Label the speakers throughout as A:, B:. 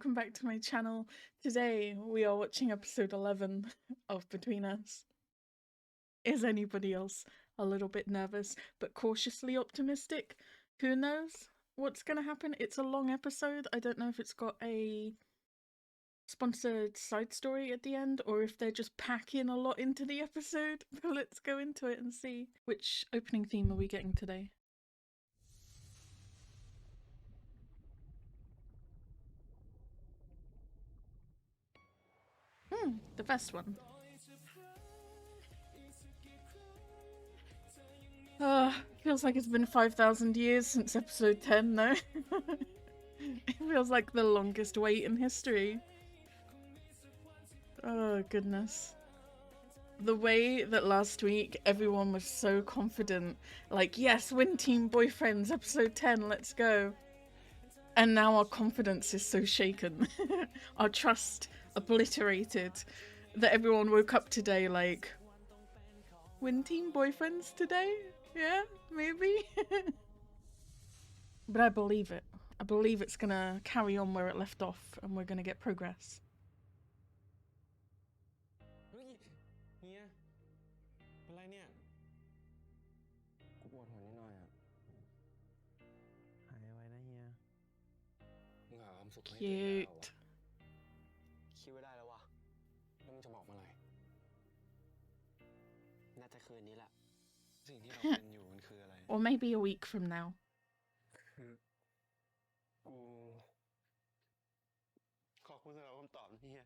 A: welcome back to my channel. Today we are watching episode 11 of Between Us. Is anybody else a little bit nervous but cautiously optimistic? Who knows what's gonna happen? It's a long episode. I don't know if it's got a sponsored side story at the end or if they're just packing a lot into the episode. But let's go into it and see. Which opening theme are we getting today? The best one. Feels like it's been 5,000 years since episode 10, though. It feels like the longest wait in history. Oh, goodness. The way that last week everyone was so confident, like, yes, WinTeam boyfriends, episode 10, let's go. And now our confidence is so shaken. Our trust obliterated. That everyone woke up today like, WinTeam boyfriends today? Yeah, maybe? But I believe it. I believe it's gonna carry on where it left off and we're gonna get progress.
B: เฮ้ยเฮียเป็นไรเนี่ยกูปวดหัวนิดหน่อยอ่ะหายไว้นะเฮียมึงหาความสุขให้ตัวเองได้เหรอวะ คิดไว้ได้แล้ววะแล้วมึงจะบอกเมื่อไหร่น่าจะคืนนี้แหละสิ่งที่เราเป็นอยู่มันคืออะไร
A: Or maybe a week from now.
B: คือกูขอบคุณสำหรับคำตอบนะเฮีย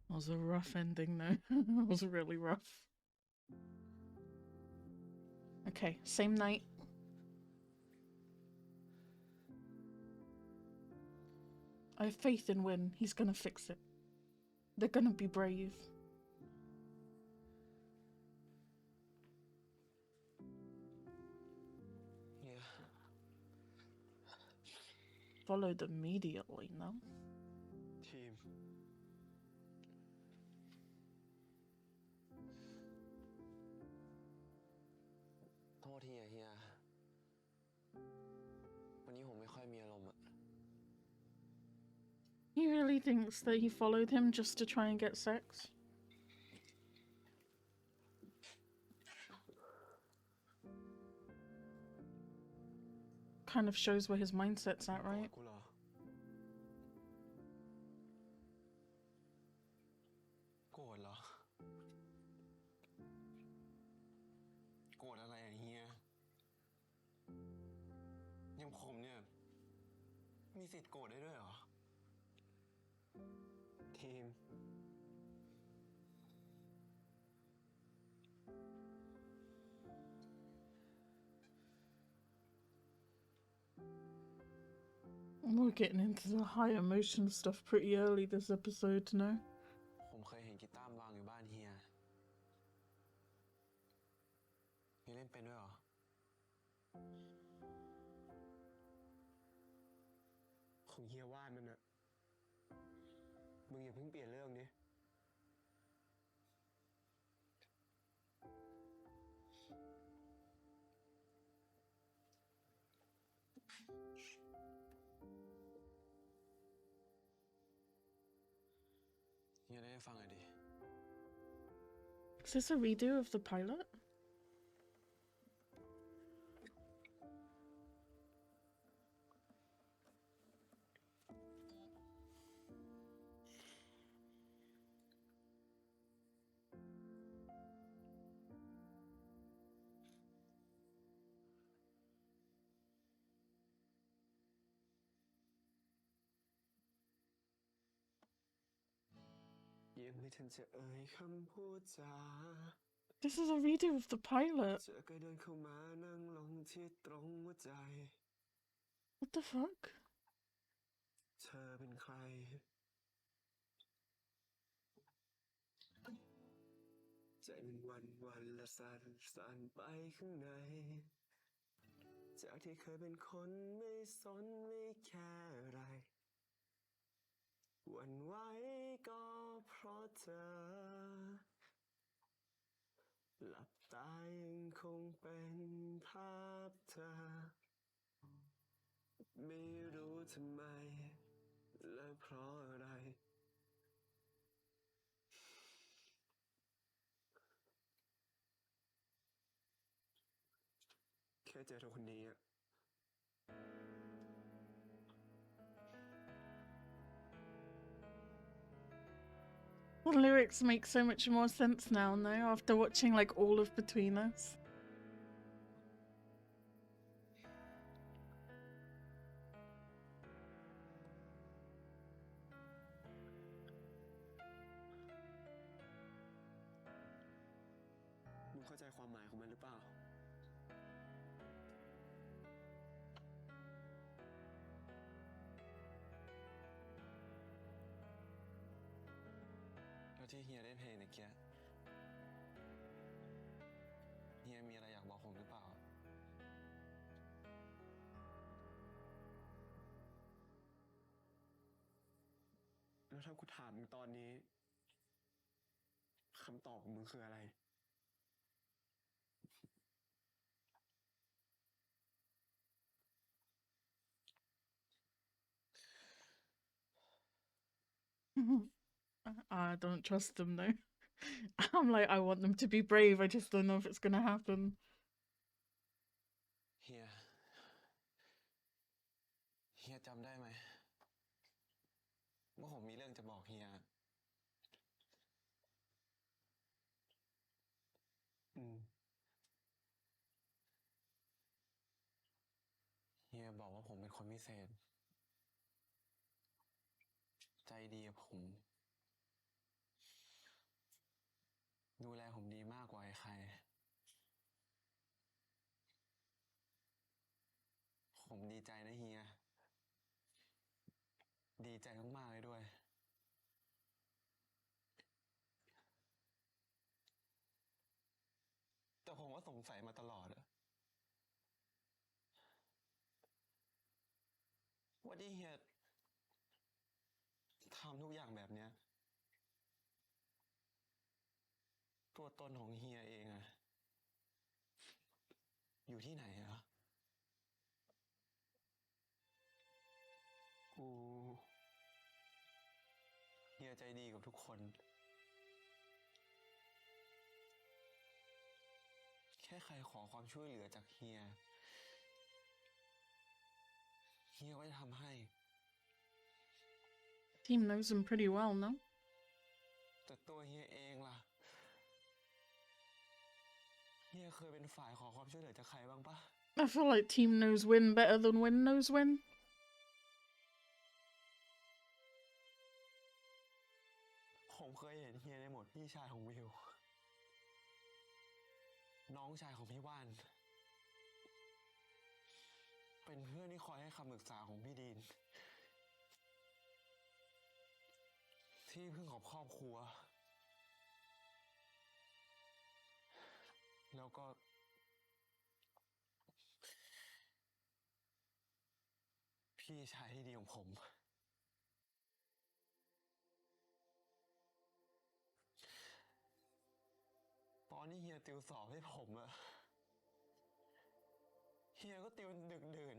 A: It was a rough ending though. It was really rough. Okay, same night. I have faith in Win. He's gonna fix it. They're gonna be brave.
B: Yeah.
A: Followed immediately, no?
B: Team. โทษทีอะเฮียวันนี้ผมไม่ค่อยมีอารมณ์อะ
A: He really thinks that he followed him just to try and get sex? Kind of shows where his mindset's at, right?
B: กูเหรอโกรธเหรอโกรธอะไรอะเฮียอย่างผมเนี่ยมีสิทธิ์โกรธได้ด้วยเหรอทีม
A: We're getting into the high emotion stuff pretty early this episode, no?
B: ผมเคยเห็นกีตาร์วางอยู่บ้านเฮียเฮียเล่นเป็นด้วยเหรอของเฮียวาดมันอะมึงอย่าเพิ่งเปลี่ยนเรื่องดิเฮียได้ฟังหน่อยดิ
A: Is this a redo of the pilot? This is a redo of the pilot. What the fuck?
B: เธอเป็นใครใจมันวันและสั่นไปข้างในจากที่เคยเป็นคนไม่สนไม่แคร์อะไรหวั่นไหวก็เพราะเธอหลับตายังคงเป็นภาพเธอไม่ ทำไมและเพราะอะไรแค่เจอเธอคนนี้อะ
A: The lyrics make so much more sense now, no? After watching like all of Between Us.
B: มึงเข้าใจความหมายของมันหรือเปล่าแล้วที่เฮียได้เพลงเมื่อกี้เฮียมีอะไรอยากบอกผมหรือเปล่าแล้วถ้ากูถามมึงตอนนี้คำตอบของมึงคืออะไร
A: I don't trust them though. I'm like, I want them to be brave. I just don't know if it's gonna happen.
B: เฮียจำได้ไหมว่าผมมีเรื่องจะบอกเฮียเฮียบอกว่าผมเป็นคนพิเศษใจดีกับผมดูแลผมดีมากกว่าใครผมดีใจนะเฮียดีใจมากๆเลยด้วยแต่ผมก็สงสัยมาตลอดอะว่าที่เฮียทำทุกอย่างแบบเนี้ยตัวตนของเฮียเองอะอยู่ที่ไหนอะเฮียใจดีกับทุกคนแค่ใครขอความช่วยเหลือจากเฮียก็จะทำให้
A: Team knows them pretty well, no?
B: แต่ตัวเฮียเองล่ะเฮียเคยเป็นฝ่ายขอความช่วยเหลือจากใครบ้างปะ
A: I feel like Team knows Win better than Win knows Win.
B: ผมเคยเห็นเฮียในโหมดพี่ชายของวิวน้องชายของพี่ว่านเป็นเพื่อนที่คอยให้คำปรึกษาของพี่ดีนที่พึ่งของครอบครัวแล้วก็พี่ชายที่ดีของผมตอนที่เฮียติวสอบให้ผมอะเฮียก็ติวดึกดื่น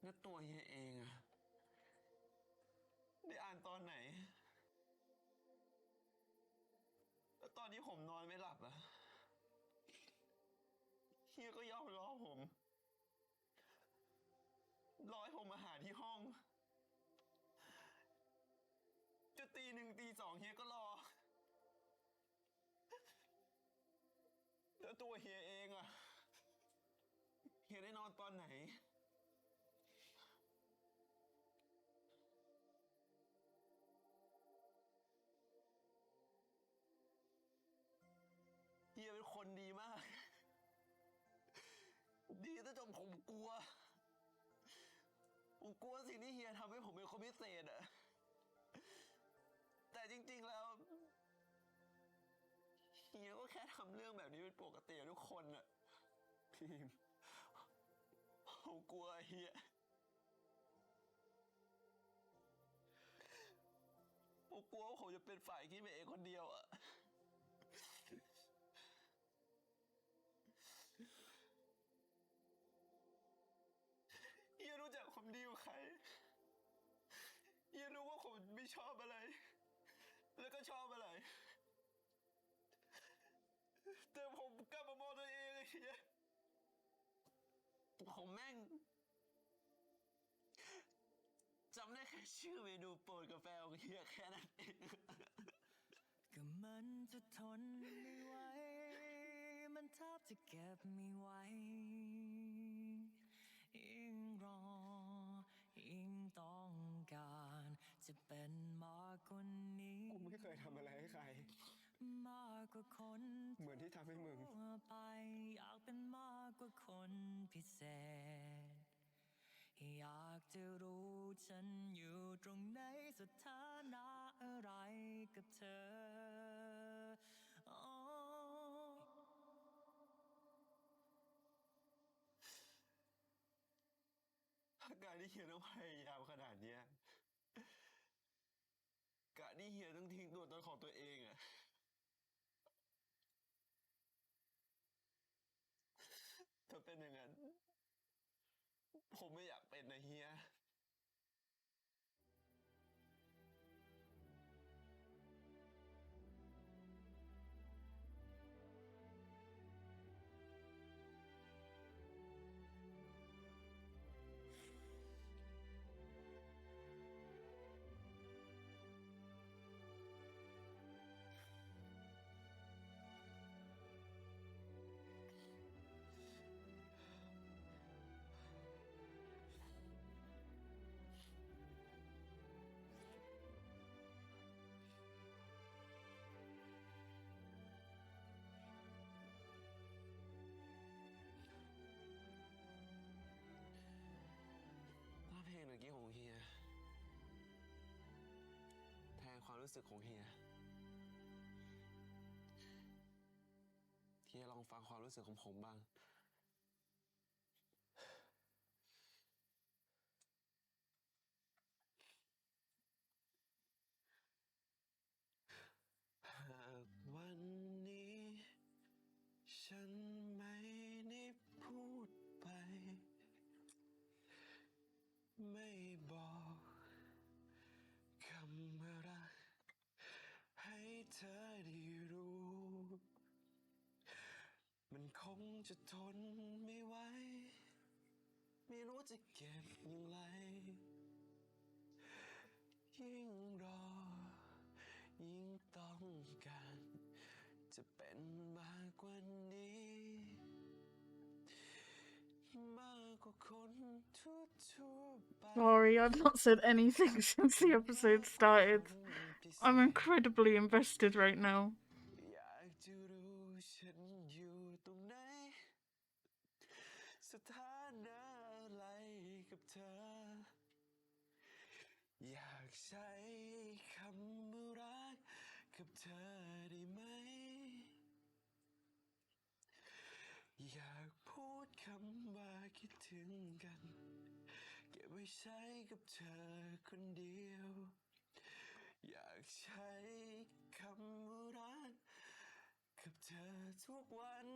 B: แล้วตัวเฮียเองอะได้อ่านตอนไหนแล้วตอนที่ผมนอนไม่หลับอะเฮียก็ย่อมรอผมรอให้ผมมาหาที่ห้องจะตีหนึ่งตีสองเฮียก็รอแล้วตัวเฮียเองอะเฮียได้นอนตอนไหนเฮียเป็นคนดีมากดีซะจนผมกลัวสิ่งที่เฮียทำให้ผมเป็นคนพิเศษอะแต่จริงๆแล้วเฮียก็แค่ทำเรื่องแบบนี้เป็นปกติทุกคนอะทีมผมกลัวเฮียผมกลัวว่าผมจะเป็นฝ่ายคิดไปเองคนเดียวอะ ำดีกว่าใครเฮียรู้ว่าผมไม่ชอบอะไรแล้วก็ชอบอะไรแต่ผมกลับมามองตัวเองเฮียผมแม่งจำได้แค่ชื่อเมนูโปรดกาแฟของเฮียแค่นั้นเองก็มันจะทนไม่ไหวมันแทบจะเก็บไม่ไหวยิ่งรอยิ่งต้องการจะเป็นมากกว่านี้กูไม่เคยทำอะไรให้ใครมากกว่าคนเหมือนที่ทำให้มึงไปอยากเป็นมากกว่าคนพิเศษอยากจะรู้ฉันอยู่ตรงไหนสถานะอะไรกับเธอการที่เฮียต้องพยายามขนาดเนี้ยการที่เฮียต้องทิ้งตัวตนของตัวเองอะถ้าเป็นอย่างนั้นผมไม่อยากเป็นนะเฮียว่าเพลงเมื่อกี้ของเฮียแทนความรู้สึกของเฮียลองฟังความรู้สึกของผมบ้างหากวันนี้ฉันไม่ได้พูดไปไม่บอกคำว่ารักให้เธอได้รู้มันคงจะทนไม่ไหวไม่รู้จะเก็บอย่างไรยิ่งรอยิ่งต้องการจะเป็นมากกว่านี้มากกว่าคนทั่วไป
A: Sorry, I've not said anything since the episode started. I'm incredibly invested right now.
B: อยากจะรู้ฉันอยู่ตรงไหนสถานะอะไรกับเธออยากใช้คำว่ารักกับเธอได้ไหมอยากพูดคำว่าคิดถึงกันเก็บไว้ใช้กับเธอคนเดียวอยากใช้คำว่ารักกับเธอทุกวัน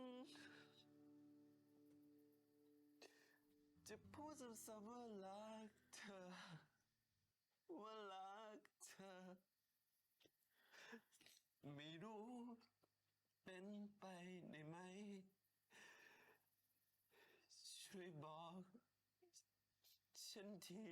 B: จะพูดซ้ำๆว่ารักเธอว่ารักเธอไม่รู้เป็นไปได้ไหมช่วยบอกฉันที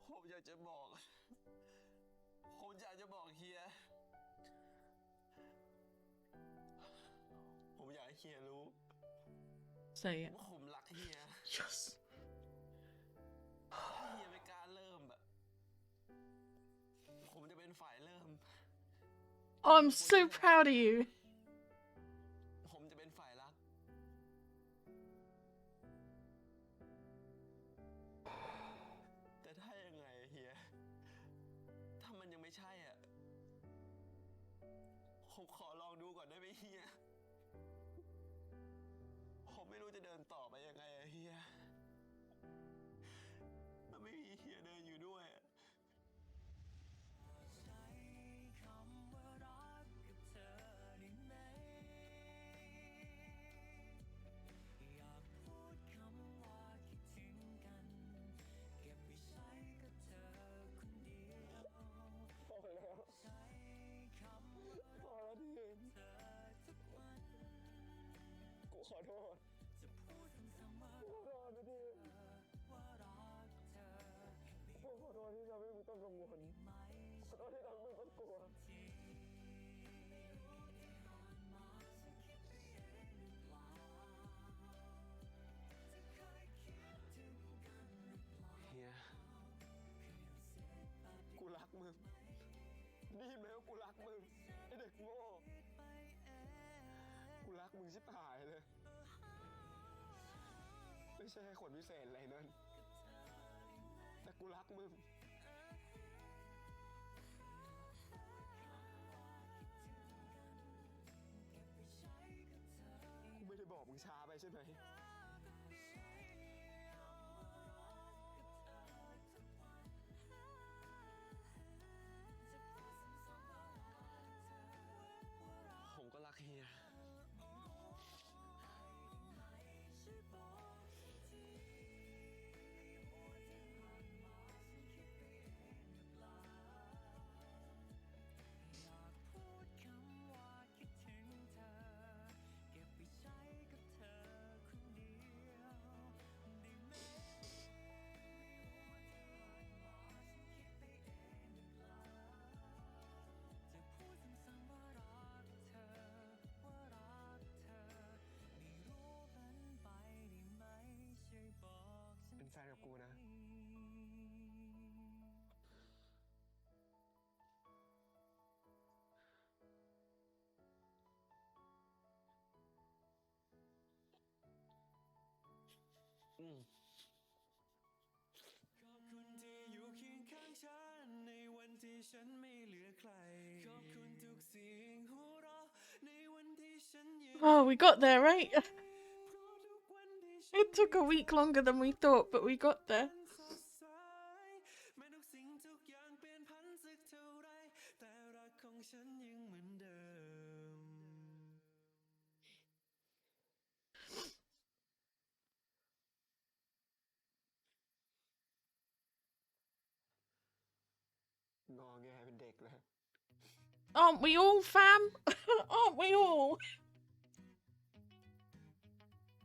B: ผมอยากจะบอกเฮียผมอยากให้เฮียรู้
A: Say it.
B: ว่าผมรักเฮีย
A: Yes.
B: ถ้าเฮียไม่กล้าเริ่มอะผมจะเป็นฝ่ายเริ่ม
A: Oh, I'm so proud of you.
B: ผมจะเป็นฝ่ายรักแต่ถ้ายังไงเฮียถ้ามันยังไม่ใช่อ่ะผมขอลองดูก่อนได้ไหมเฮีย จะเดินต่อไปยังไงอะเฮียถ้าไม่มีเฮียเดินอยู่ด้วยพอแล้วพอแล้วที่เห็นกูขอโทษกูขอโทษนะที่กูขอโทษที่ทำให้มึงต้องกังวลขอโทษที่ทำให้มึงต้องกลัวเฮียกูรักมึงนี่ไหมว่ากูรักมึงไอเด็กโง่กูรักมึงชิบหายเลยไม่ใช่แค่คนพิเศษอะไรนั่นแต่กูรักมึงกูไม่ได้บอกมึงช้าไปใช่ไหมผมก็รักเฮียเป็นแฟนกับกูนะขอบคุณที่อยู่เคียงข้างฉันในวันที่ฉันไม่เหลือใครขอบคุณทุกเสียงหัวเราะในวันที่ฉันยืน
A: Oh, we got there, right? It took a week longer than we thought, but we got there. Aren't we all, fam? Aren't we all?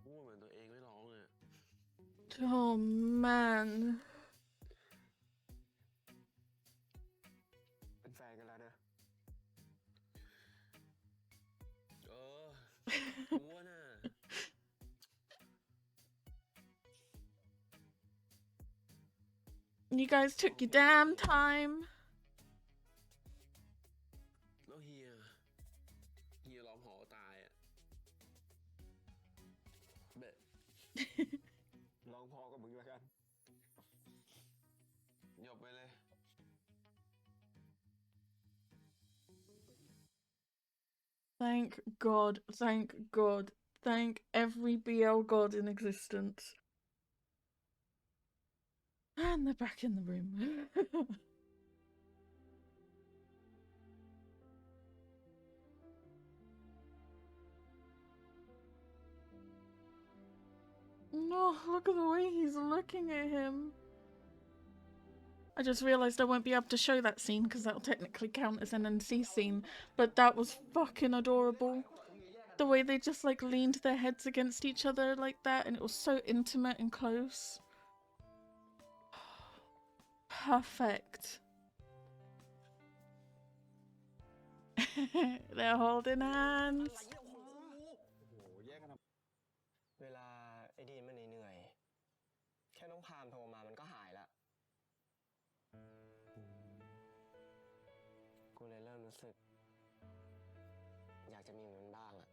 B: พูดเหมือนตัวเองไม่ร้องเลย
A: Oh, man.
B: เป็นแฟนกันแล้วนะกูว่าน่ะ
A: You guys took your damn time.
B: แล้วเฮียร้องหอตายอ่ะเบะ ร้องพอกับมึงแล้วกันหยบไปเลย
A: Thank God, thank God, thank every BL god in existence. And they're back in the room. No, look at the way he's looking at him. I just realised I won't be able to show that scene because that'll technically count as an NC scene, but that was fucking adorable. The way they just like leaned their heads against each other like that, and it was so intimate and close. Perfect. They're holding hands.
B: เวลาไอ้ดีนมันเหนื่อยแค่น้องพามโทรมามันก็หายละกูเลยเริ่มรู้สึกอยากจะมีมันบ้างอ่ะ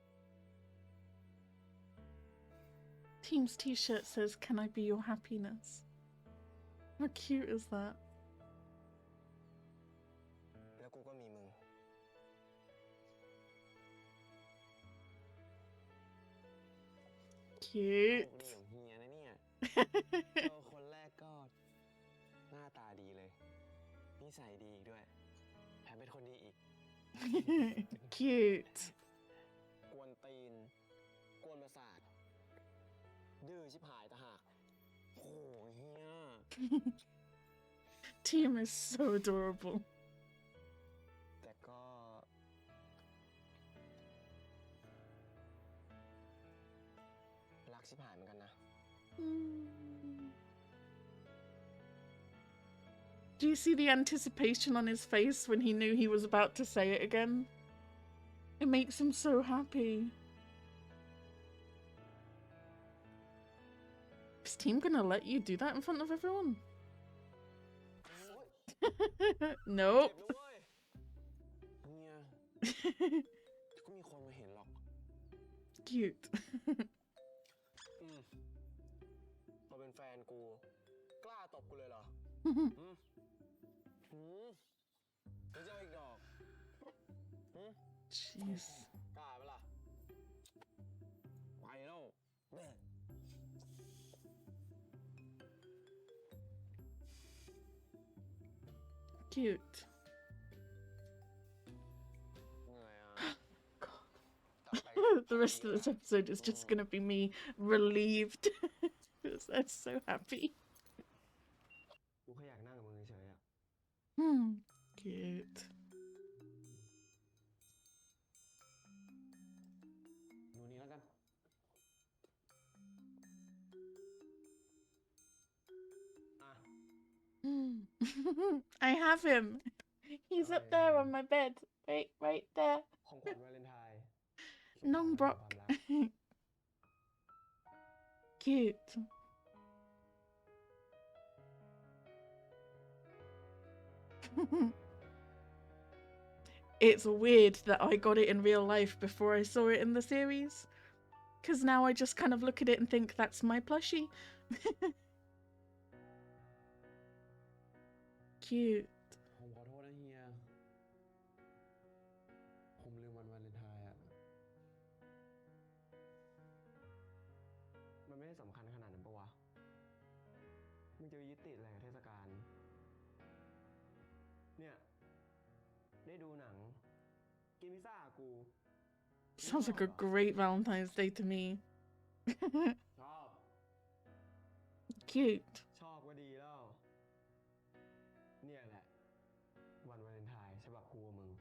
A: Team's t-shirt says, "Can I be your happiness?" How cute is that?
B: แล้วกูก็มีมึง
A: Cute. Cute.
B: ดีของเฮียนะเนี่ยเจอคนแรกก็หน้าตาดีเลยนิสัยดีด้วยแถมเป็นคนดีอีก
A: Cute.
B: กวนตีนกวนประสาทดื้อชิบหายตะหากโอ้เฮีย
A: Team is so adorable.
B: แต่ก็รักชิบหายเหมือนกันนะ
A: Do you see the anticipation on his face when he knew he was about to say it again? It makes him so happy. Is Team gonna let you do that in front of everyone? Nope.
B: เฮียก็มีคนมาเห็นหรอก
A: Cute.
B: มาเป็นแฟนกูกล้าตบกูเลยเหรอจะเจออีกดอก
A: Jeez.
B: กล้าปะล่ะไปแล้วแม่
A: Cute.
B: เหนื่อยอ่ะ
A: The rest of this episode is just gonna be me relieved because I'm so happy.
B: กูแค่อยากนั่งกับมึงเฉยๆอ่ะ
A: Cute.
B: ดูนี้แล้วกัน
A: I have him. He's up there on my bed. Right there.
B: ของขวัญวาเลนไทน์
A: Nong Brock. Cute. It's weird that I got it in real life before I saw it in the series. Because now I just kind of look at it and think, that's my plushie. Cute.
B: ผมขอโทษนะเฮีย ผมลืมวันวาเลนไทน์อ่ะ มันไม่ได้สำคัญขนาดนั้นปะวะ มึงจะไปยึดติดอะไรกับเทศกาล เนี่ย ได้ดูหนัง กินพิซซ่ากู
A: Sounds like a great Valentine's Day to me.
B: ชอบ
A: Cute.
B: ชอบก็ดีแล้ว เนี่ยแหละ วันวาเลนไทน์ฉบับกูกับมึง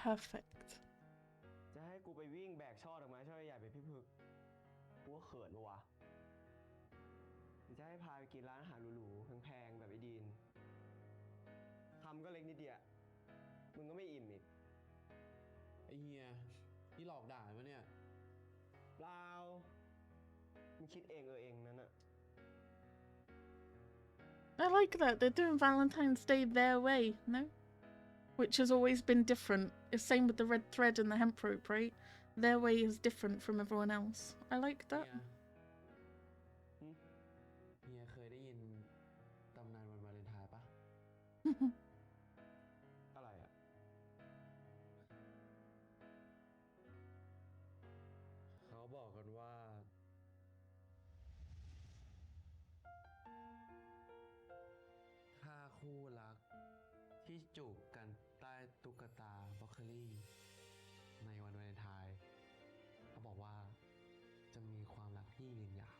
A: Perfect.
B: จะให้กูไปวิ่งแบกช่อดอกไม้ช่อใหญ่ไปพี่พึกกูก็เขินปะวะหรือจะให้พาไปกินร้านอาหารหรูๆแพงๆแบบไอ้ดีนทำก็เล็กนิดเดียวมึงก็ไม่อิ่มอีกไอ้เฮียนี่หลอกด่าไหมเนี่ยเปล่ามึงคิดเองเองนั่นน่ะ
A: I like that. They're doing Valentine's Day their way, no? Which has always been different. It's same with the red thread and the hemp rope, right? Their way is different from everyone else. I like that.
B: เฮียเคยได้ยินตำนานวันวาเลนไทน์ปะ อะไรอ่ะ เขาบอกกันว่า ถ้าคู่รักที่จูบกันใต้ตุ๊กตาบล็อกโคลี่ในวันวาเลนไทน์เขาบอกว่าจะมีความรักที่ยืนยาว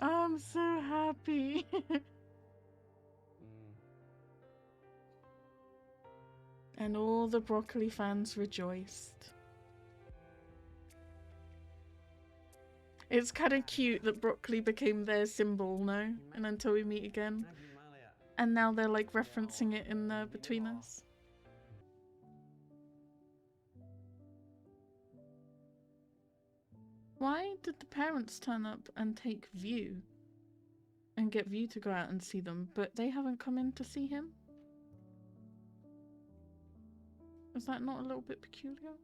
A: I'm so happy. And all the broccoli fans rejoiced. It's kind of cute that broccoli became their symbol, no? And until we meet again. And now they're like referencing it in the Between Us. Why did the parents turn up and take View? and get View to go out and see them, but they haven't come in to see him? Is that not a little bit peculiar?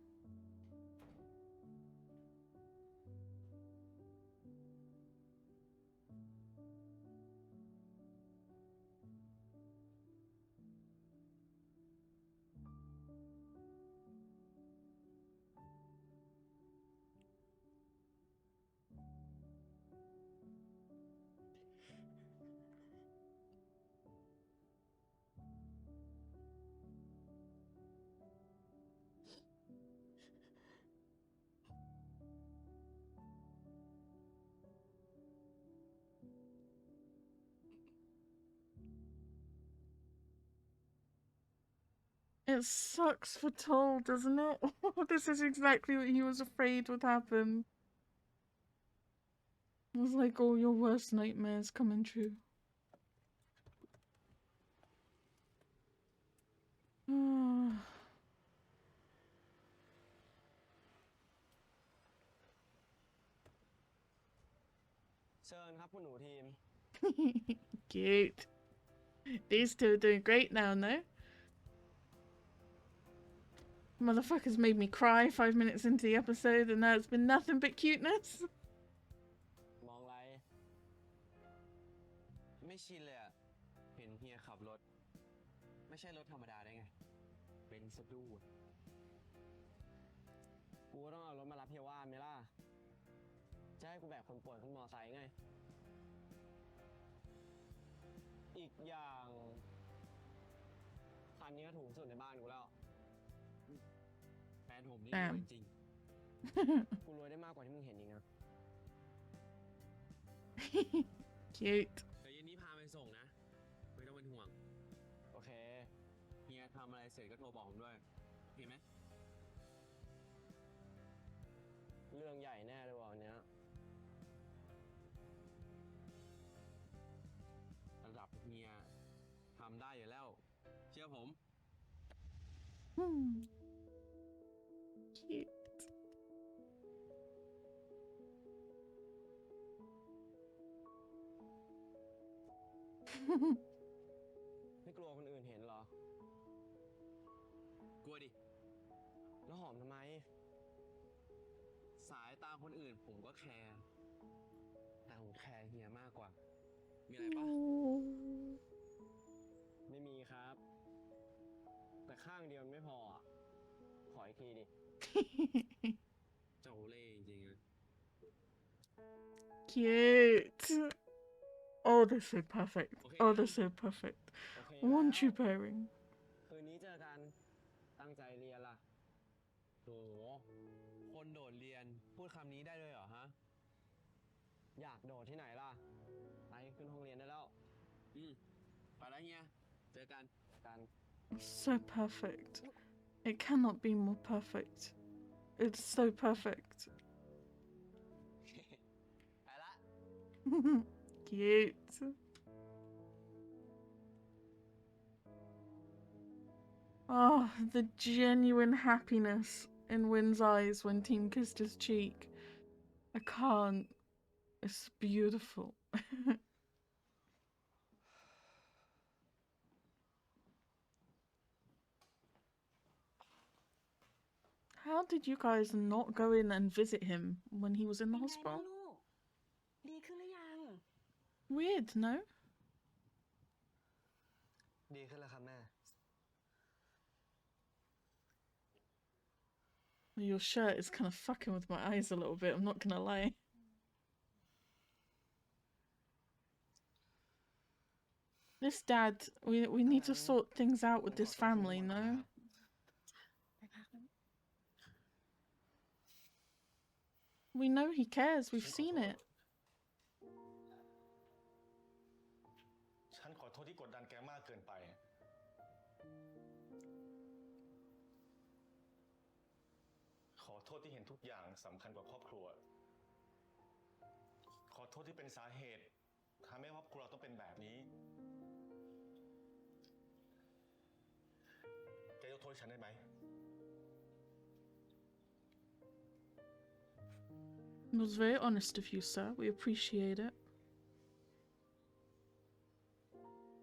A: It sucks for Toll, doesn't it? This is exactly what he was afraid would happen. It was like all your worst nightmares coming true.
B: เชิญครับคุณหนูทีม
A: Cute. These two are doing great now, no? Motherfuckers made me cry 5 minutes into the episode, and now it's been nothing but cuteness.
B: มองไรไม่ชินเลยอะเห็นเฮียขับรถไม่ใช่รถธรรมดาได้ไงเป็นสตูดกูก็ต้องเอารถมารับเฮียว่านไหมล่ะจะให้กูแบกคนป่วยขึ้นมอไซค์ไงอีกอย่างคันนี้ก็ถูกสุดในบ้านกูแล้วแฟนผมนี่รวยจริงกูรวยได้มากกว่าที่มึงเห็นอีกนะ
A: Cute.
B: เดี๋ยวเย็นนี้พาไปส่งนะไม่ต้องเป็นห่วงโอเคเฮียทำอะไรเสร็จก็โทรบอกผมด้วยโอเคไหมเรื่องใหญ่แน่เลยวันนี้ระดับเฮียทำได้อยู่แล้วเชื่อผม
A: Cute.
B: ไม่กลัวคนอื่นเห็นเหรอ กลัวดิ แล้วหอมทำไม สายตาคนอื่นผมก็แคร์แต่ผมแคร์เฮียมากกว่า มีอะไรปะ ไม่มีครับ แต่ข้างเดียวไม่พออ่ะ ขออีกทีดิ เจ้าเล่ห์จริงๆ
A: Cute. Oh, they're so perfect. Oh, they're so perfect. One true pairing.
B: คืนนี้เจอกันตั้งใจเรียนล่ะโหคนโดดเรียนพูดคำนี้ได้เลยเหรอฮะอยากโดดที่ไหนล่ะไปขึ้นห้องเรียนได้แล้วไปแล้วเฮียเจอกัน
A: So perfect. It cannot be more perfect. It's so perfect.
B: ไปละ
A: Cute. Oh, the genuine happiness in Wynn's eyes when Team kissed his cheek. I can't. It's beautiful. How did you guys not go in and visit him when he was in the hospital?
B: ดีขึ้นหรือยัง
A: Weird, no?
B: ดีขึ้นแล้วครับแม่
A: Your shirt is kind of fucking with my eyes a little bit, I'm not gonna lie. This dad, we need to sort things out with this family, no? We know he cares, we've seen it.
C: ฉันขอโทษที่กดดันแกมากเกินไป ขอโทษที่เห็นทุกอย่างสำคัญกว่าครอบครัว ขอโทษที่เป็นสาเหตุทำให้ครอบครัวเราต้องเป็นแบบนี้ แกยกโทษฉันได้ไหม
A: It was very honest of you, sir. We appreciate it.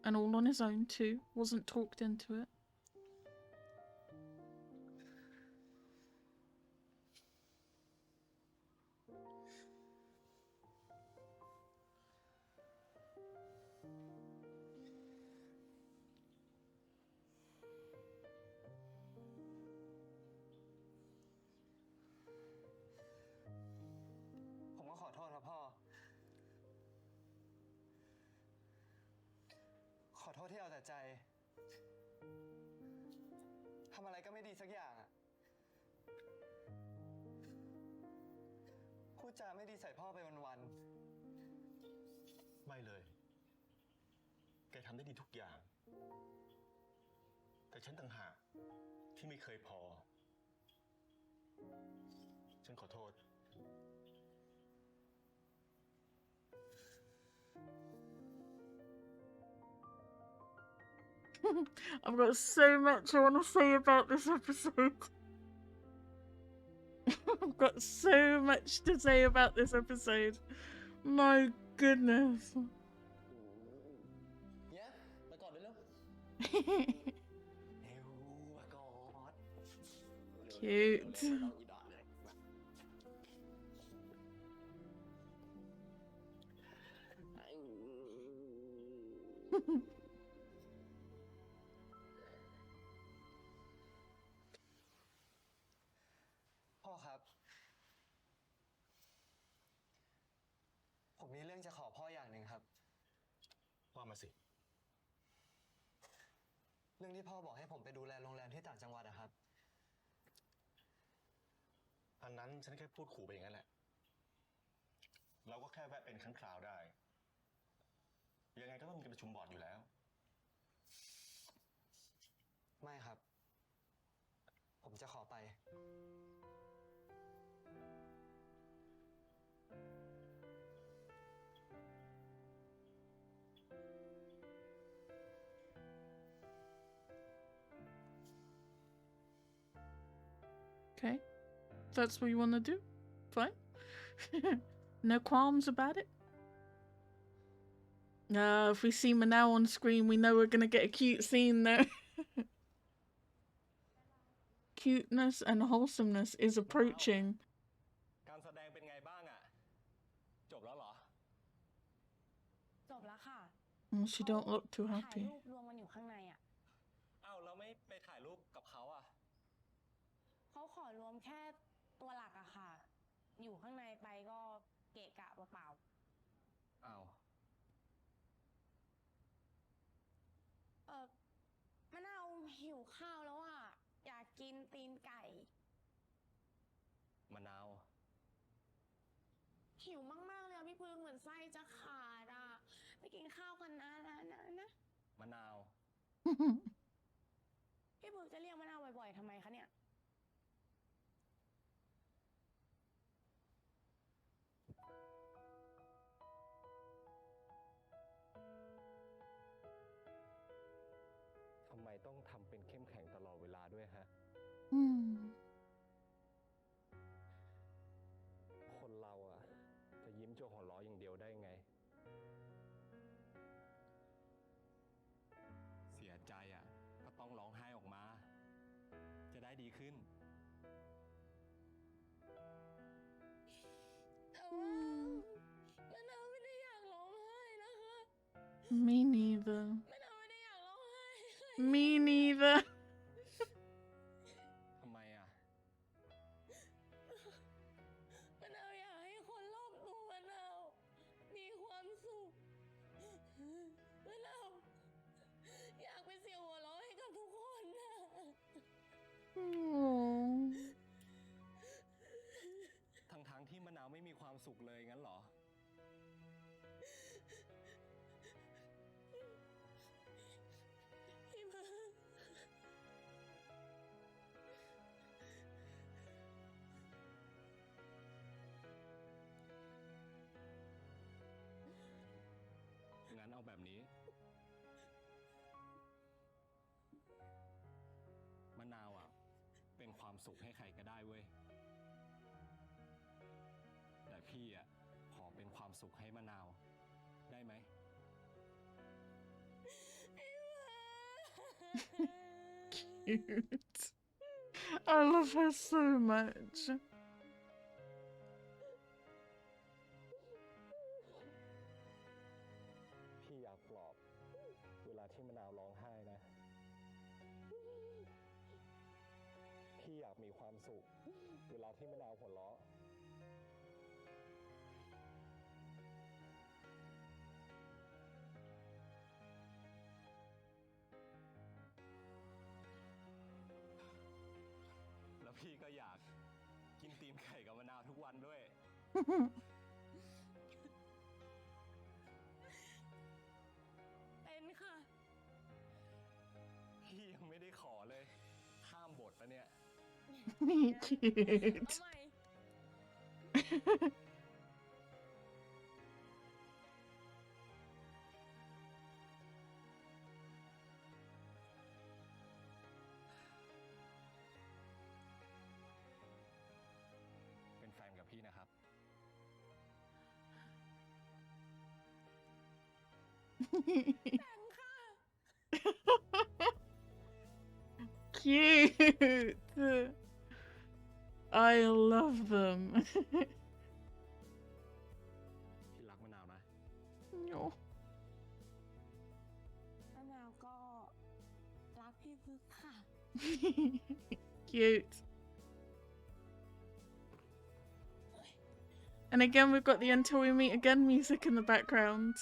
A: and all on his own too. Wasn't talked into it.
B: ผมก็ขอโทษครับพ่อ ขอโทษที่เอาแต่ใจ ทำอะไรก็ไม่ดีสักอย่างอะพูดจาไม่ดีใส่พ่อไปวัน
C: ไม่เลย แกทำได้ดีทุกอย่าง แต่ฉันต่างหากที่ไม่เคยพอ ฉันขอโทษ
A: I've got so much I want to say about this episode. I've got so much to say about this episode. My goodness.
B: ๆเนี่ยมากอดด้วยเร็วเร็วมากอด
A: Cute.
B: ต้องอีดอดเลยพ่อครับ ผมมีเรื่องจะขอพ่ออย่างหนึ่งครับ
C: ว่ามาสิ
B: เรื่องที่พ่อบอกให้ผมไปดูแลโรงแรมที่ต่างจังหวัดอะครับ
C: อันนั้นฉันแค่พูดขู่ไปอย่างนั้นแหละ เราก็แค่แวะเป็นครั้งคราวได้ ยังไงก็ต้องมีการประชุมบอร์ดอยู่แล้ว
B: ไม่ครับ ผมจะขอไป
A: Okay. If that's what you want to do, fine. No qualms about it. If we see Manao on screen, we know we're gonna get a cute scene there. Cuteness and wholesomeness is approaching.
B: การแสดงเป็นไงบ้างอะจบแล้วเหรอ
D: จบแล้วค่ะ
A: She don't look too
D: ถ่าย
A: happy.
D: รูปรวมกันอยู่ข้างในอ่ะ
B: อ้าวเราไม่ไปถ่ายรูปกับเขาอะ
D: เขาขอรวมแค่ตัวหลักอะค่ะ อยู่ข้างในไปก็เกะกะเปล่า
B: อ้าว
D: มะนาวหิวข้าวแล้วอ่ะ อยากกินตีนไก่
B: มะนาว
D: หิวมากๆเลยอะพี่พึ่งเหมือนไส้จะขาดอ่ะ ไปกินข้าวกันนะนะ
B: มะนาว
D: พี่พึ่งจะเรียกมะนาวบ่อยๆทำไมคะเนี่ย
B: ทำไมต้องทำเป็นเข้มแข็งตลอดเวลาด้วยฮะ คนเราอะจะยิ้มโจหัวเราะอย่างเดียวได้ไง เสียใจอะก็ต้องร้องไห้ออกมา จะได้ดีขึ้น
D: แต่ว่ามะนาวไม่ได้อยากร้องไห้นะคะ
A: Me neither.
D: มะนาวไม่ได้อยากร้องไห้
A: Me neither.
B: ทำไมอะ
D: มะนาวอยากให้คนรอบตัวมะนาวมีความสุขมะนาวอยากเป็นเสียงหัวเราะให้กับทุกคนนะ
A: Aww.
B: ทั้งที่มะนาวไม่มีความสุขเลยงั้นเหรอ
D: พี่พึ่ง
B: งั้นเอาแบบนี้ มะนาวอ่ะ เป็นความสุขให้ใครก็ได้เว้ย แต่พี่อ่ะ ขอเป็นความสุขให้มะนาว ได้ไหม
A: Cute. I love her so much.
C: พี่อยากปลอบเวลาที่มะนาวร้องไห้นะ พี่อยากมีความสุขเวลาที่มะนาวหัวเราะ แล้วพี่ก็อยากกินตีนไก่กับมะนาวทุกวันด้วย
D: เป็นค่ะ
C: พี่ยังไม่ได้ขอเลย ข้ามบทปะเนี่ย
A: Cute.
D: ทำไม
C: เป็นแฟนกับพี่นะครับ
D: แต่งค่ะ
A: Cute. I love them.
C: พี่รักมะนาวนะ
A: Oh.
D: มะนาวก็รักพี่พึกค่ะ
A: Cute. And again, we've got the Until We Meet Again music in the background.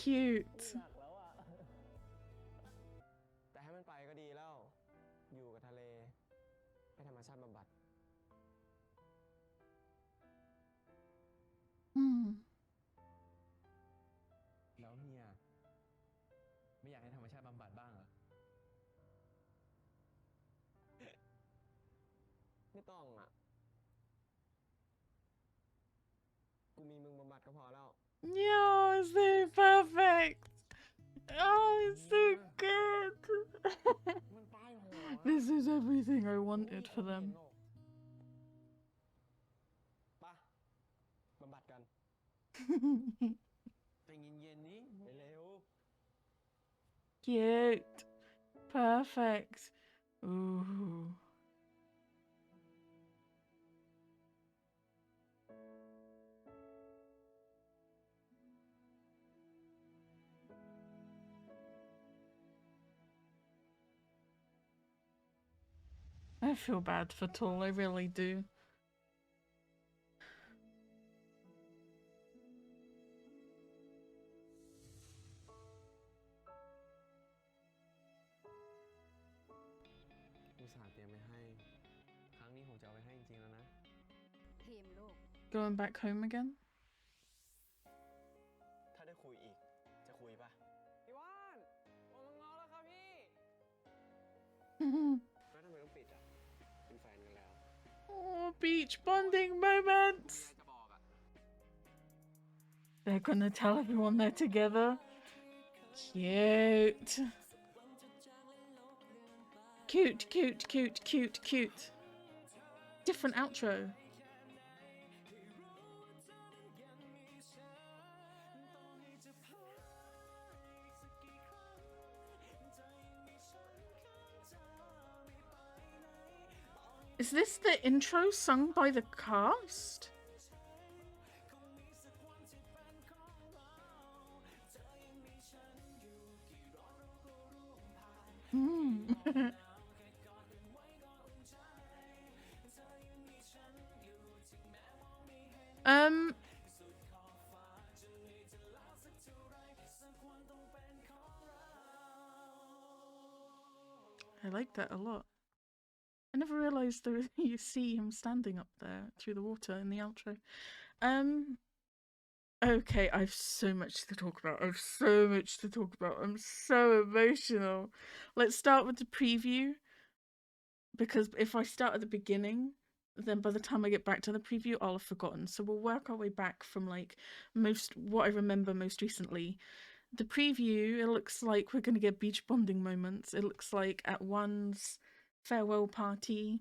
A: Cute.
B: หนักแล้วอ่ะ แต่ให้มันไปก็ดีแล้ว อยู่กับทะเลให้ธรรมชาติบำบัด
A: Hmm.
B: แล้วเฮียไม่อยากให้ธรรมชาติบำบัดบ้างเหรอ ไม่ต้องอ่ะ กูมีมึงบำบัดก็พอแล้ว
A: Yo, it's so perfect. Oh, it's so good.
B: มันตายหัว
A: This is everything I wanted for them.
B: ปะบำบัดกันใจเย็นๆนี้เร็ว
A: Cute. Perfect. Ooh. I feel bad for Tall, I really do.
B: อุตส่าห์เตรียมไว้ให้ ครั้งนี้ผมจะเอาไว้ให้จริงๆแล้วนะ
D: พิมพ์ลูก
A: Going back home again?
C: ถ้าได้คุยอีก จะคุยปะ
B: พี่ว่านผมมาง้อแล้วครับพี่ แล้วทำไมต้องปิดอ่ะ เป็นแฟนกันแล้ว
A: Oh, beach bonding moments.
B: มีอะไรจะบอกอ่ะ
A: They're gonna tell everyone they're together. Cute. Cute, cute, cute, cute, cute. Different outro. Is this the intro sung by the cast? I like that a lot. I never realised you see him standing up there through the water in the outro. Okay, I have so much to talk about. I'm so emotional. Let's start with the preview. Because if I start at the beginning, then by the time I get back to the preview, I'll have forgotten. So we'll work our way back from like what I remember most recently. The preview, it looks like we're going to get beach bonding moments. It looks like at one's farewell party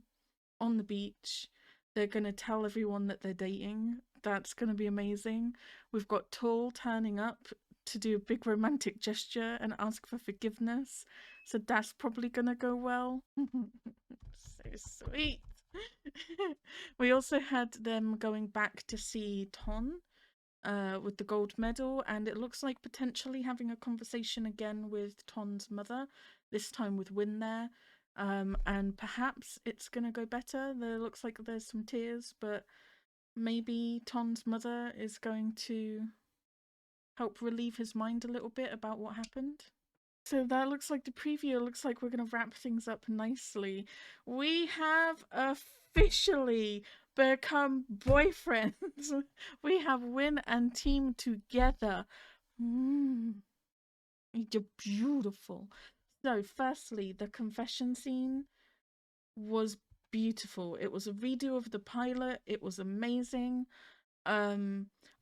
A: on the beach, they're going to tell everyone that they're dating, That's going to be amazing. We've got Tull turning up to do a big romantic gesture and ask for forgiveness. So that's probably going to go well. So sweet. We also had them going back to see Ton with the gold medal, and it looks like potentially having a conversation again with Ton's mother, this time with Win there. And perhaps it's going to go better. There looks like there's some tears, but maybe Ton's mother is going to help relieve his mind a little bit about what happened. So that looks like the preview. It looks like we're going to wrap things up nicely. We have officially become boyfriends. We have Win and Team together. You're beautiful. So firstly, the confession scene was beautiful. It was a redo of the pilot. It was amazing.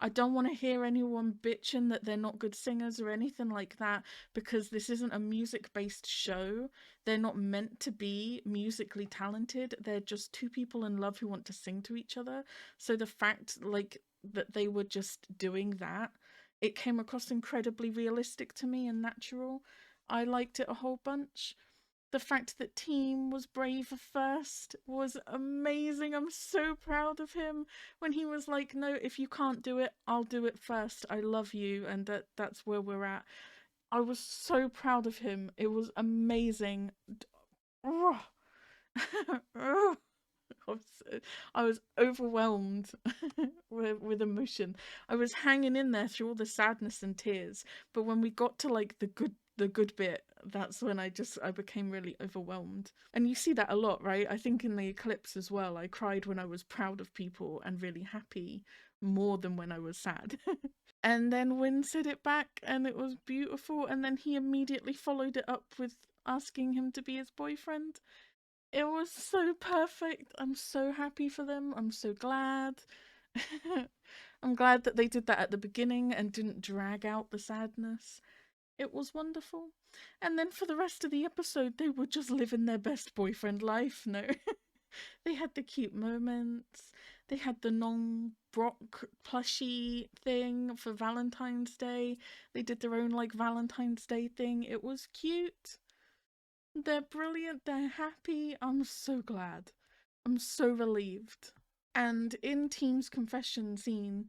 A: I don't want to hear anyone bitching that they're not good singers or anything like that, because this isn't a music-based show. They're not meant to be musically talented. They're just two people in love who want to sing to each other. So the fact, like, that they were just doing that, it came across incredibly realistic to me and natural. I liked it a whole bunch. The fact that Team was brave first was amazing. I'm so proud of him when he was like, no, if you can't do it, I'll do it first. I love you. And that's where we're at. I was so proud of him. It was amazing. I was overwhelmed with emotion. I was hanging in there through all the sadness and tears, but when we got to like the good bit, that's when I became really overwhelmed. And you see that a lot, right? I think in the eclipse as well, I cried when I was proud of people and really happy more than when I was sad. And then Win said it back and it was beautiful, and then he immediately followed it up with asking him to be his boyfriend. It was so perfect. I'm so happy for them. I'm so glad. I'm glad that they did that at the beginning and didn't drag out the sadness. It was wonderful. And then for the rest of the episode, they were just living their best boyfriend life. No. They had the cute moments. They had the non-Brock plushie thing for Valentine's Day. They did their own like Valentine's Day thing. It was cute. They're brilliant, they're happy. I'm so glad. I'm so relieved. And in Team's confession scene,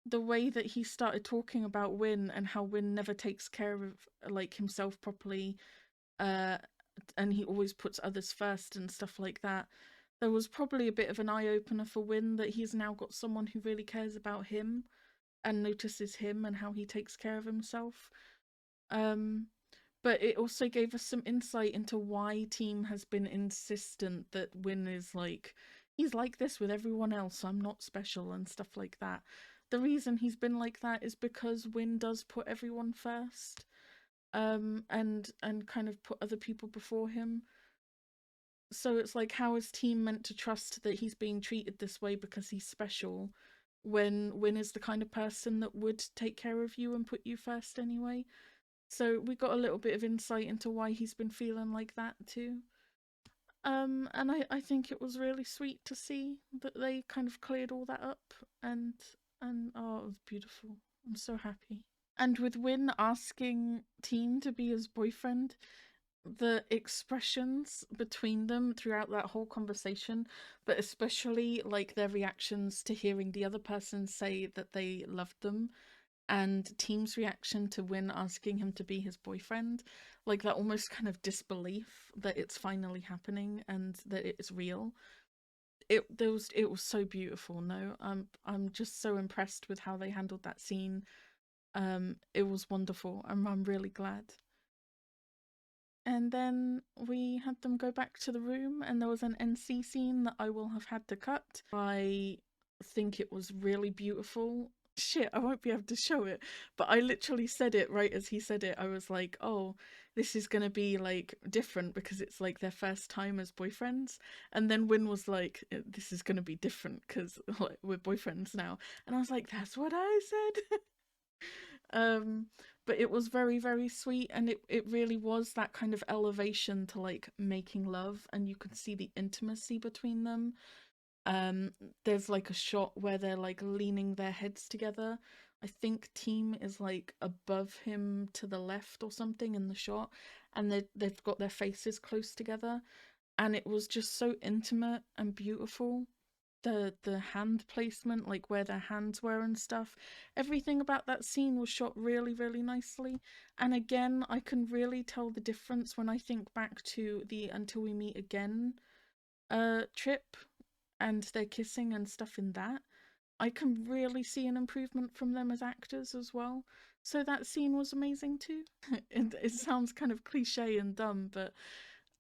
A: the way that he started talking about Win and how Win never takes care of like himself properly, and he always puts others first and stuff like that, there was probably a bit of an eye-opener for Win that he's now got someone who really cares about him and notices him and how he takes care of himself. But it also gave us some insight into why Team has been insistent that Win is like, he's like this with everyone else, I'm not special and stuff like that. The reason he's been like that is because Win does put everyone first, and kind of put other people before him. So it's like, how is Team meant to trust that he's being treated this way because he's special, when Win is the kind of person that would take care of you and put you first anyway? So we got a little bit of insight into why he's been feeling like that too. And I think it was really sweet to see that they kind of cleared all that up, and oh, it was beautiful. I'm so happy. And with Win asking Team to be his boyfriend, the expressions between them throughout that whole conversation, but especially like their reactions to hearing the other person say that they loved them, and Team's reaction to Win asking him to be his boyfriend, like that almost kind of disbelief that it's finally happening and that it's real. It was so beautiful. No, I'm just so impressed with how they handled that scene. It was wonderful. I'm really glad. And then we had them go back to the room, and there was an NC scene that I will have had to cut. I think it was really beautiful. Shit, I won't be able to show it, but I literally said it right as he said it. I was like, oh, this is gonna be like different because it's like their first time as boyfriends. And then Win was like, this is gonna be different because like, we're boyfriends now. And I was like, that's what I said. But it was very, very sweet, and it really was that kind of elevation to like making love, and you could see the intimacy between them. there's like a shot where they're like leaning their heads together. I think Team is like above him to the left or something in the shot, and they've got their faces close together, and it was just so intimate and beautiful. The hand placement, like where their hands were and stuff, everything about that scene was shot really, really nicely. And again, I can really tell the difference when I think back to the Until We Meet Again trip and their kissing and stuff in that. I can really see an improvement from them as actors as well. So that scene was amazing too. It sounds kind of cliche and dumb, but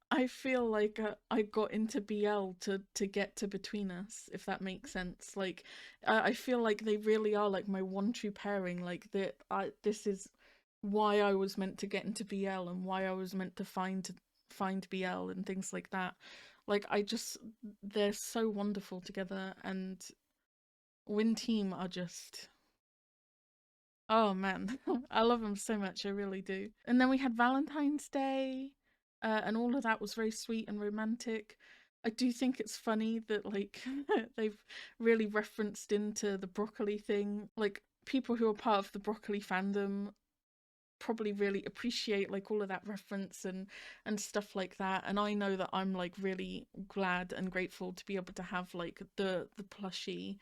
A: I feel like I got into BL to get to Between Us, if that makes sense. Like, I feel like they really are like my one true pairing. Like that, this is why I was meant to get into BL and why I was meant to find BL and things like that. Like, they're so wonderful together, and WinTeam are just, oh man, I love them so much, I really do. And then we had Valentine's Day, and all of that was very sweet and romantic. I do think it's funny that like they've really referenced into the broccoli thing. Like, people who are part of the broccoli fandom probably really appreciate like all of that reference and stuff like that. And I know that I'm like really glad and grateful to be able to have like the plushie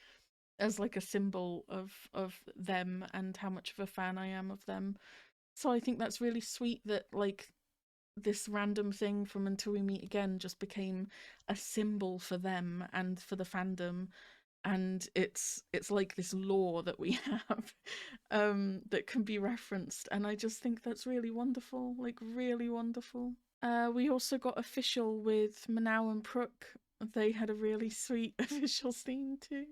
A: as like a symbol of them and how much of a fan I am of them. So I think that's really sweet that like this random thing from Until We Meet Again just became a symbol for them and for the fandom, and it's like this lore that we have that can be referenced, and I just think that's really wonderful, like really wonderful. We also got official with Manao and Prook. They had a really sweet official scene too.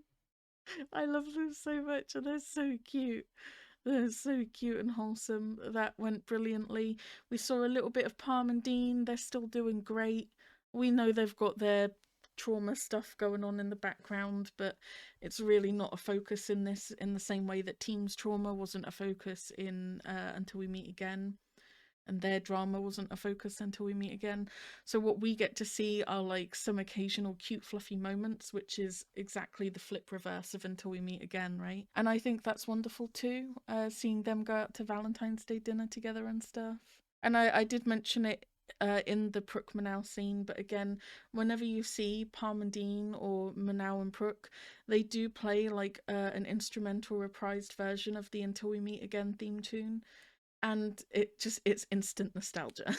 A: I love them so much, and they're so cute. They're so cute and wholesome. That went brilliantly. We saw a little bit of Palm and Dean. They're still doing great. We know they've got their trauma stuff going on in the background, but it's really not a focus in this, in the same way that Team's trauma wasn't a focus in Until We Meet Again, and their drama wasn't a focus Until We Meet Again. So what we get to see are like some occasional cute fluffy moments, which is exactly the flip reverse of Until We Meet Again, right? And I think that's wonderful too, seeing them go out to Valentine's Day dinner together and stuff. And I did mention it in the Prook Manao scene, but again, whenever you see Palm and Dean or Manao and Prook, they do play like an instrumental reprised version of the Until We Meet Again theme tune, and it's instant nostalgia.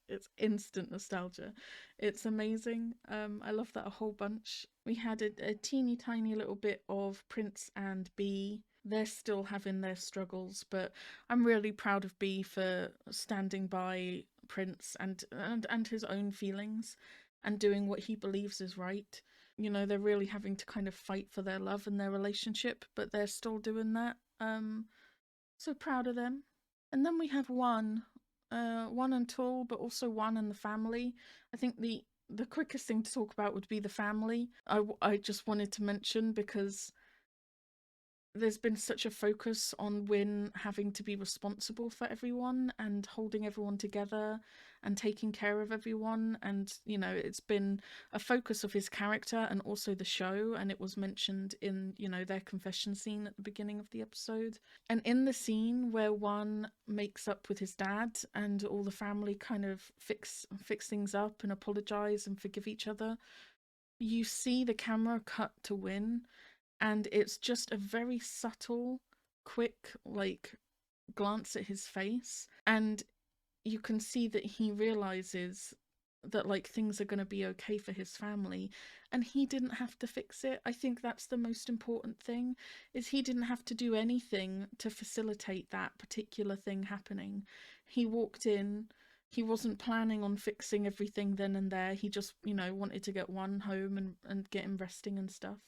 A: It's instant nostalgia. It's amazing. I love that a whole bunch. We had a teeny tiny little bit of Prince and B. They're still having their struggles, but I'm really proud of B for standing by Prince and his own feelings and doing what he believes is right. You know, they're really having to kind of fight for their love and their relationship, but they're still doing that. So proud of them. And then we have One and Tool, but also One and the family. I think the quickest thing to talk about would be the family. I just wanted to mention, because there's been such a focus on Win having to be responsible for everyone and holding everyone together and taking care of everyone, and you know, it's been a focus of his character and also the show, and it was mentioned in, you know, their confession scene at the beginning of the episode. And in the scene where One makes up with his dad and all the family kind of fix things up and apologize and forgive each other, you see the camera cut to Win, and it's just a very subtle, quick, like, glance at his face, and you can see that he realizes that like things are going to be okay for his family, and he didn't have to fix it. I think that's the most important thing, is he didn't have to do anything to facilitate that particular thing happening. He walked in, he wasn't planning on fixing everything then and there. He just, you know, wanted to get One home and get him resting and stuff.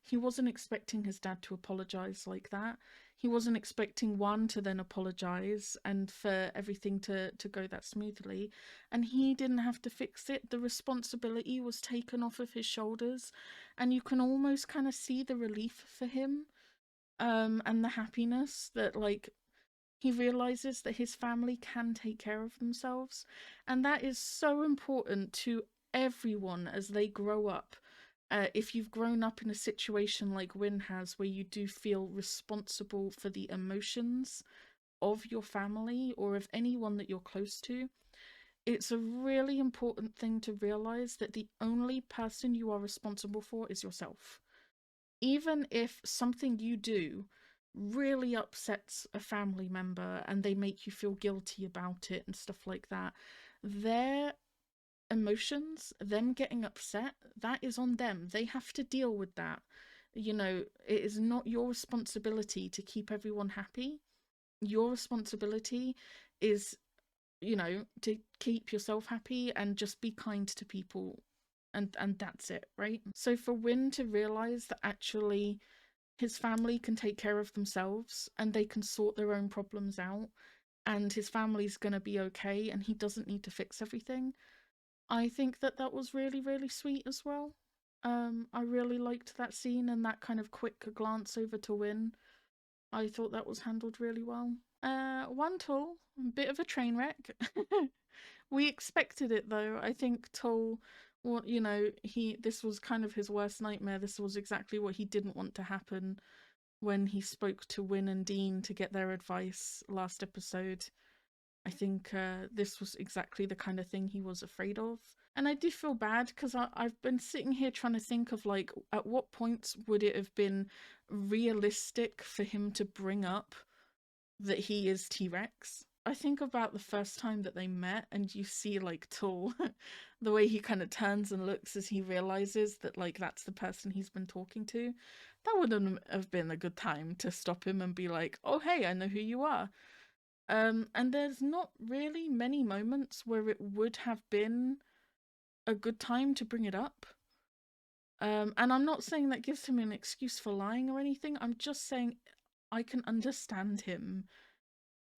A: He wasn't expecting his dad to apologize like that. He wasn't expecting One to then apologize and for everything to go that smoothly. And he didn't have to fix it. The responsibility was taken off of his shoulders. And you can almost kind of see the relief for him, and the happiness that, like, he realizes that his family can take care of themselves. And that is so important to everyone as they grow up. if you've grown up in a situation like Win has, where you do feel responsible for the emotions of your family or of anyone that you're close to, it's a really important thing to realize that the only person you are responsible for is yourself. Even if something you do really upsets a family member and they make you feel guilty about it and stuff like that, their emotions, them getting upset, that is on them. They have to deal with that. You know, it is not your responsibility to keep everyone happy. Your responsibility is, you know, to keep yourself happy and just be kind to people, and that's it, right? So for Win to realize that actually his family can take care of themselves and they can sort their own problems out, and his family's gonna be okay and he doesn't need to fix everything, I think that that was really, really sweet as well. I really liked that scene and that kind of quick glance over to Win. I thought that was handled really well. One Tull, bit of a train wreck. We expected it though. I think Tull, well, you know, this was kind of his worst nightmare. This was exactly what he didn't want to happen when he spoke to Win and Dean to get their advice last episode. I think this was exactly the kind of thing he was afraid of. And I do feel bad because I've been sitting here trying to think of, like, at what points would it have been realistic for him to bring up that he is T-Rex. I think about the first time that they met and you see, like, Tull, the way he kind of turns and looks as he realizes that, like, that's the person he's been talking to. That wouldn't have been a good time to stop him and be like, oh, hey, I know who you are. And there's not really many moments where it would have been a good time to bring it up. And I'm not saying that gives him an excuse for lying or anything. I'm just saying I can understand him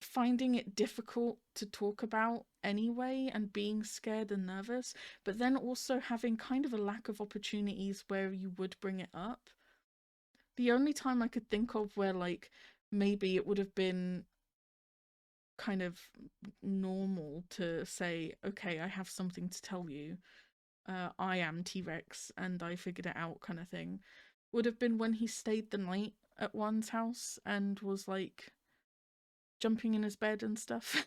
A: finding it difficult to talk about anyway and being scared and nervous, but then also having kind of a lack of opportunities where you would bring it up. The only time I could think of where, like, maybe it would have been kind of normal to say, okay, I have something to tell you, I am T-Rex and I figured it out, kind of thing, would have been when he stayed the night at Juan's house and was, like, jumping in his bed and stuff.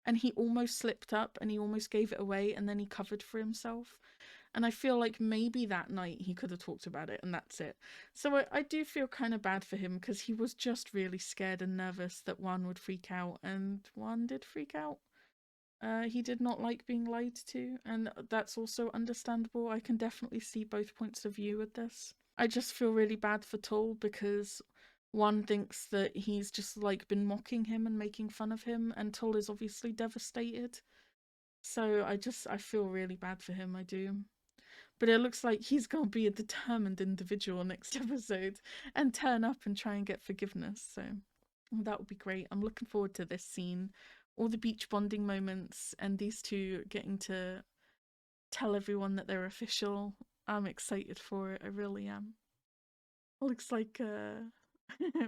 A: And he almost slipped up and he almost gave it away and then he covered for himself. And I feel like maybe that night he could have talked about it and that's it. So I do feel kind of bad for him because he was just really scared and nervous that Juan would freak out, and Juan did freak out. He did not like being lied to, and that's also understandable. I can definitely see both points of view with this. I just feel really bad for Tull because Juan thinks that he's just, like, been mocking him and making fun of him, and Tull is obviously devastated. So I feel really bad for him, I do. But it looks like he's gonna be a determined individual next episode and turn up and try and get forgiveness, so that would be great. I'm looking forward to this scene, all the beach bonding moments, and these two getting to tell everyone that they're official. I'm excited for it, I really am. Looks like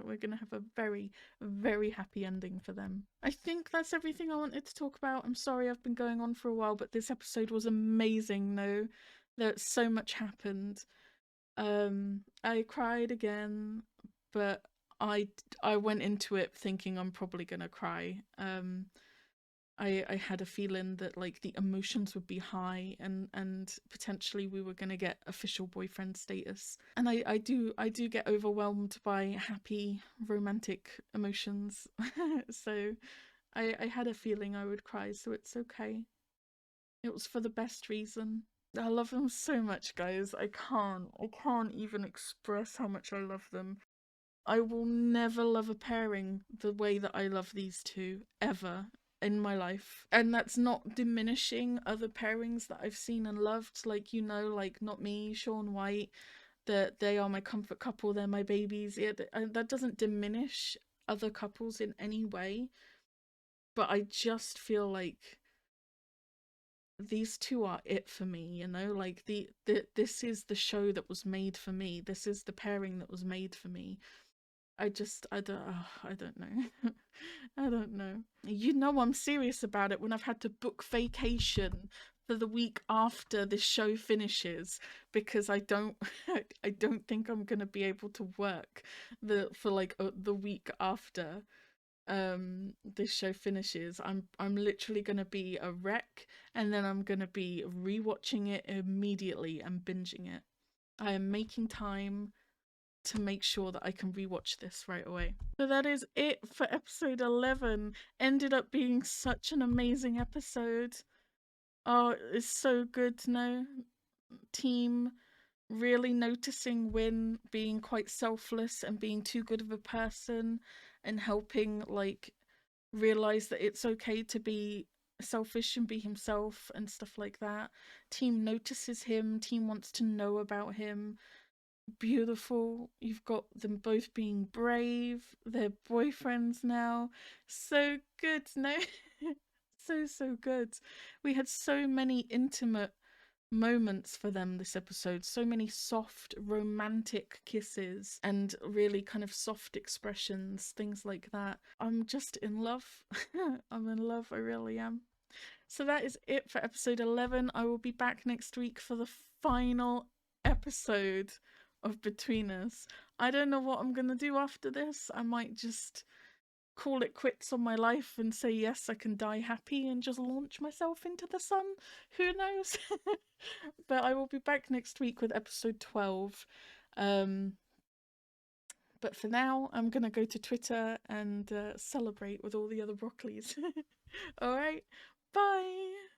A: we're gonna have a very, very happy ending for them. I think that's everything I wanted to talk about. I'm sorry I've been going on for a while, but this episode was amazing. No, that so much happened. I cried again, but I went into it thinking I'm probably gonna cry. I had a feeling that, like, the emotions would be high and potentially we were going to get official boyfriend status. And I do get overwhelmed by happy romantic emotions. So I had a feeling I would cry, so it's okay. It was for the best reason. I love them so much, guys. I can't even express how much I love them. I will never love a pairing the way that I love these two, ever, in my life. And that's not diminishing other pairings that I've seen and loved, like, you know, like Not Me, Shaun White, that they are my comfort couple, they're my babies. That doesn't diminish other couples in any way, but I just feel like these two are it for me, you know, like this is the show that was made for me. This is the pairing that was made for me. I don't know. I don't know. You know I'm serious about it when I've had to book vacation for the week after this show finishes, because I don't I don't think I'm gonna be able to work for like the week after this show finishes. I'm literally gonna be a wreck, and then I'm gonna be rewatching it immediately and binging it. I am making time to make sure that I can rewatch this right away. So that is it for episode 11. Ended up being such an amazing episode. Oh, it's so good to know Team really noticing Win being quite selfless and being too good of a person, and helping like realize that it's okay to be selfish and be himself and stuff like that. Team notices him, Team wants to know about him. Beautiful. You've got them both being brave. They're boyfriends now. So good, no? So good. We had so many intimate moments for them this episode. So many soft, romantic kisses and really kind of soft expressions, things like that. I'm just in love. I'm in love, I really am. So that is it for episode 11. I will be back next week for the final episode of Between Us. I don't know what I'm gonna do after this. I might just call it quits on my life and say yes, I can die happy and just launch myself into the sun. Who knows? But I will be back next week with episode 12. But for now, I'm gonna go to Twitter and celebrate with all the other Broccoli's. Alright, bye!